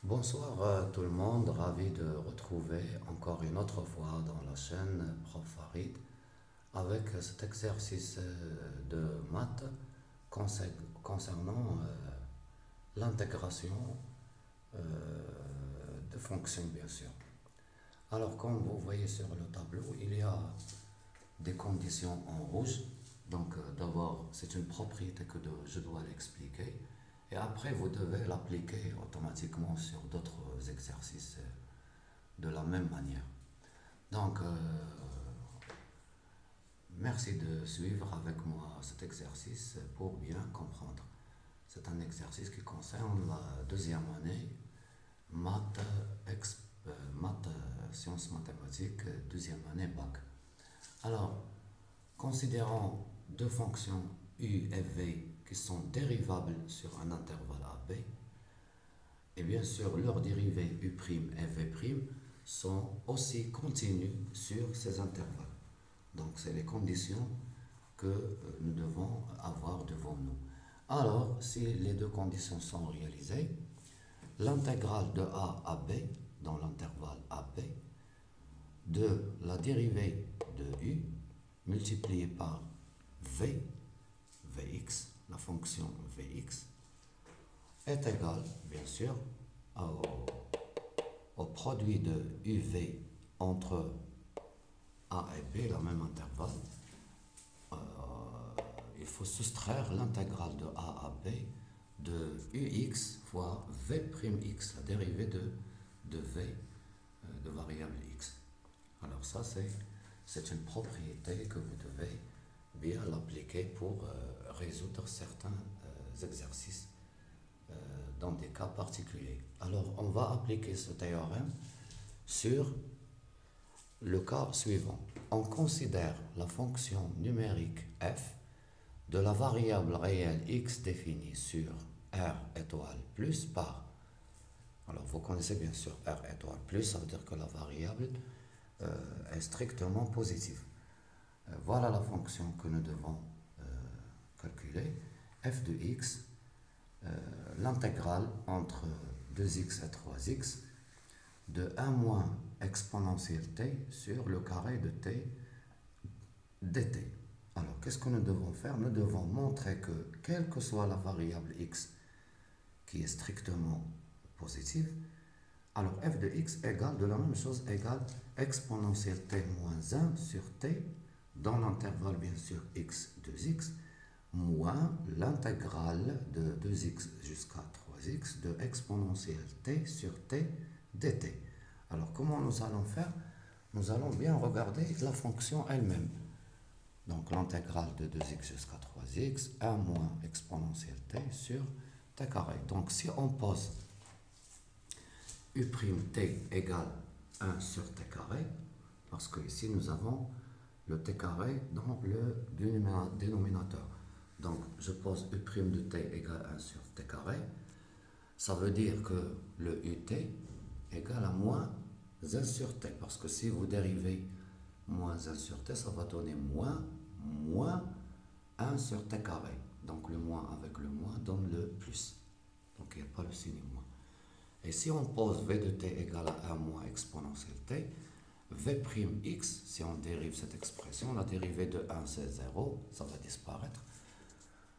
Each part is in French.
Bonsoir tout le monde, ravi de retrouver encore une autre fois dans la chaîne Prof Farid avec cet exercice de maths concernant l'intégration euh, de fonctions bien sûr. Alors comme vous voyez sur le tableau, il y a des conditions en rouge. Donc d'abord c'est une propriété que je dois l'expliquer et après vous devez l'appliquer automatiquement sur d'autres exercices de la même manière. Donc merci de suivre avec moi cet exercice pour bien comprendre. C'est un exercice qui concerne la deuxième année maths, maths sciences mathématiques, deuxième année bac. Alors, considérons deux fonctions u et v qui sont dérivables sur un intervalle AB, et bien sûr leurs dérivées u' et v' sont aussi continues sur ces intervalles. Donc c'est les conditions que nous devons avoir devant nous. Alors, si les deux conditions sont réalisées, l'intégrale de a à b dans l'intervalle AB de la dérivée de u multipliée par vx, la fonction vx, est égale, bien sûr, au produit de uv entre a et b, la même intervalle. Il faut soustraire l'intégrale de a à b de ux fois v'x, la dérivée de v, de variable x. Alors ça, c'est une propriété que vous devez bien l'appliquer pour résoudre certains exercices dans des cas particuliers. Alors, on va appliquer ce théorème sur le cas suivant. On considère la fonction numérique f de la variable réelle x définie sur r étoile plus par. Alors, vous connaissez bien sûr r étoile plus, ça veut dire que la variable est strictement positive. Voilà la fonction que nous devons calculer. F de x, l'intégrale entre 2x et 3x de 1 moins exponentielle t sur le carré de t dt. Alors, qu'est-ce que nous devons faire? Nous devons montrer que, quelle que soit la variable x qui est strictement positive, alors f de x égale de la même chose, égale exponentielle t moins 1 sur t, dans l'intervalle bien sûr x 2x, moins l'intégrale de 2x jusqu'à 3x de exponentielle t sur t dt. Alors comment nous allons faire? Nous allons bien regarder la fonction elle-même. Donc l'intégrale de 2x jusqu'à 3x, 1 moins exponentielle t sur t carré. Donc si on pose u't égale 1 sur t carré, parce que ici nous avons le t carré dans le dénominateur. Donc je pose u' de t égale 1 sur t carré. Ça veut dire que le ut égale à moins 1 sur t, parce que si vous dérivez moins 1 sur t, ça va donner moins 1 sur t carré. Donc le moins avec le moins donne le plus. Donc il n'y a pas le signe moins. Et si on pose v de t égale à 1 moins exponentielle t, v'x, si on dérive cette expression, la dérivée de 1 c'est 0, ça va disparaître.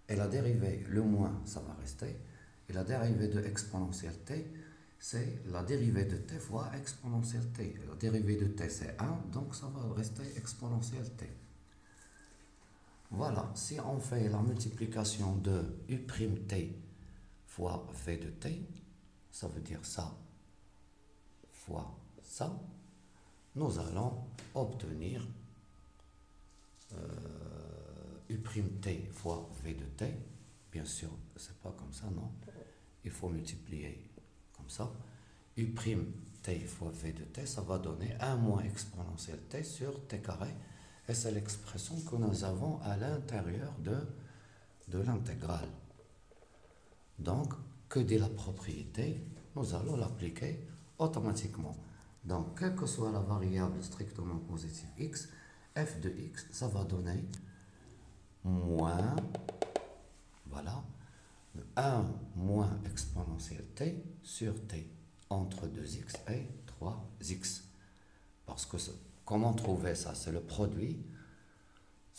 Et la dérivée, le moins, ça va rester. Et la dérivée de exponentielle t, c'est la dérivée de t fois exponentielle t. La dérivée de t c'est 1, donc ça va rester exponentielle t. Voilà, si on fait la multiplication de u't fois v de t, ça veut dire ça fois ça, nous allons obtenir u't fois v de t. Bien sûr, c'est pas comme ça, non. Il faut multiplier comme ça. u't fois v de t, ça va donner 1 moins exponentielle t sur t carré. Et c'est l'expression que nous avons à l'intérieur de l'intégrale. Donc, que dit la propriété? Nous allons l'appliquer automatiquement. Donc, quelle que soit la variable strictement positive x, f de x, ça va donner moins, voilà, 1 moins exponentielle t sur t. entre 2x et 3x. Parce que comment trouver ça? C'est le produit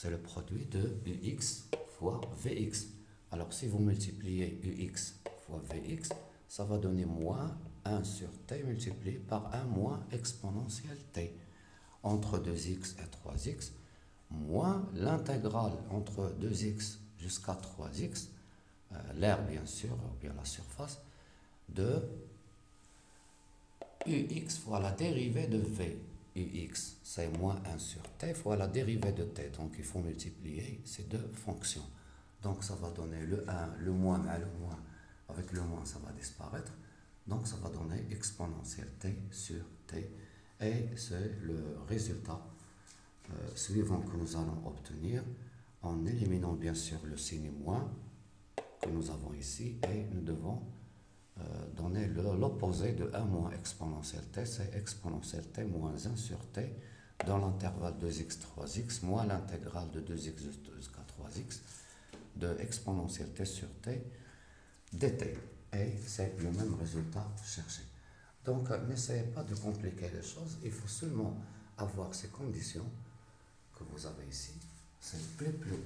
de ux fois vx. Alors si vous multipliez ux fois vx, ça va donner moins 1 sur t multiplié par 1 moins exponentielle t entre 2x et 3x, moins l'intégrale entre 2x jusqu'à 3x, l'air bien sûr, ou bien la surface, de ux fois la dérivée de v. Ux, c'est moins 1 sur t fois la dérivée de t. Donc il faut multiplier ces deux fonctions. Donc ça va donner le 1, le moins, mais le moins, avec le moins ça va disparaître. Donc ça va donner exponentielle t sur t. Et c'est le résultat suivant que nous allons obtenir en éliminant bien sûr le signe moins que nous avons ici, et nous devons donner l'opposé de 1 moins exponentielle t, c'est exponentielle t moins 1 sur t dans l'intervalle 2x, 3x, moins l'intégrale de 2x jusqu'à 3x de exponentielle t sur t dt. Et c'est le même résultat cherché. Donc, n'essayez pas de compliquer les choses, il faut seulement avoir ces conditions que vous avez ici. C'est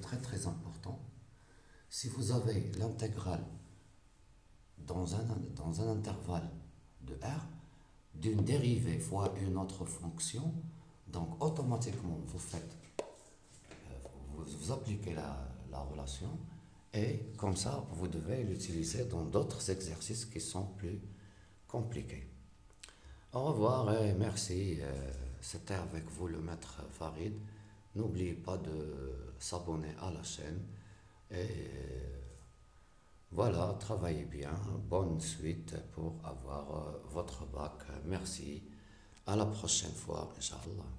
très très important. Si vous avez l'intégrale dans un intervalle de R d'une dérivée fois une autre fonction, donc automatiquement vous appliquez la relation, et comme ça vous devez l'utiliser dans d'autres exercices qui sont plus compliqués. Au revoir et merci. C'était avec vous le maître Farid. N'oubliez pas de s'abonner à la chaîne. Et voilà, travaillez bien. Bonne suite pour avoir votre bac. Merci. À la prochaine fois, Inch'Allah.